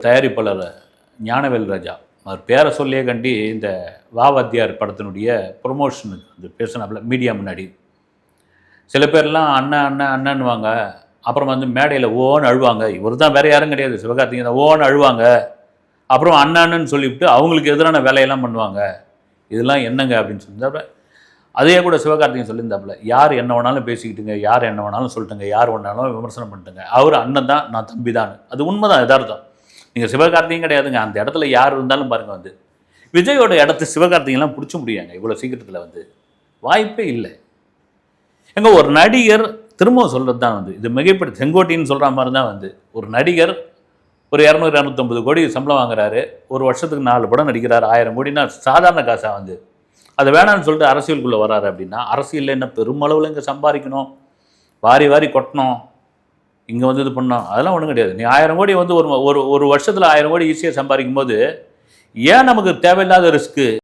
தயாரிப்பாளர் ஞானவேல் ராஜா அவர் பேரை சொல்லியே கண்டி இந்த வாத்தியார் படத்தினுடைய ப்ரொமோஷனுக்கு வந்து பேசினாப்புல மீடியா முன்னாடி சில பேர்லாம் அண்ணன் அண்ணன் அண்ணன்னுவாங்க. அப்புறம் வந்து மேடையில் ஓன்னு அழுவாங்க. இவர் தான் வேறு யாரும் கிடையாது, சிவகார்த்திகேயன் தான். ஓன்னு அழுவாங்க. அப்புறம் அண்ணன்னு சொல்லிவிட்டு அவங்களுக்கு எதிரான வேலையெல்லாம் பண்ணுவாங்க. இதெல்லாம் என்னங்க அப்படின்னு சொல்லியிருந்தாப்புல. அதே கூட சிவகார்த்திகேயன் சொல்லியிருந்தாப்புல, யார் என்ன வேணாலும் பேசிக்கிட்டுங்க, யார் என்ன வேணாலும் சொல்லிட்டுங்க, யார் வேணாலும் விமர்சனம் பண்ணிட்டுங்க, அவர் அண்ணன் தான், நான் தம்பி தான். அது உண்மைதான், யதார்த்தம். நீங்கள் சிவகார்த்திகேயன் கிடையாதுங்க, அந்த இடத்துல யார் இருந்தாலும் பாருங்கள். வந்து விஜயோட இடத்து சிவகார்த்திகேயன்லாம் பிடிச்ச முடியாங்க இவ்வளோ சீக்கிரத்தில். வந்து வாய்ப்பே இல்லை. எங்க ஒரு நடிகர் திரும்பவும் சொல்கிறது தான் வந்து இது மிகைப்படுத்தி செங்கோட்டின்னு சொல்கிற மாதிரி தான். வந்து ஒரு நடிகர் ஒரு 200-250 கோடி சம்பளம் வாங்குறாரு, ஒரு வருஷத்துக்கு 4 படம் நடிக்கிறார், 1000 கோடினா சாதாரண காசாக வந்து அது வேணான்னு சொல்லிட்டு அரசியலுக்குள்ளே வராரு அப்படின்னா, அரசியலில் என்ன பெருமளவில் இங்கே சம்பாதிக்கணும், வாரி வாரி கொட்டணும், இங்கே வந்து இது பண்ணோம், அதெல்லாம் ஒன்றும் கிடையாது. நீ 1000 கோடி வந்து ஒரு வருஷத்தில் 1000 கோடி ஈஸியாக சம்பாதிக்கும் போது ஏன் நமக்கு தேவையில்லாத ரிஸ்க்கு?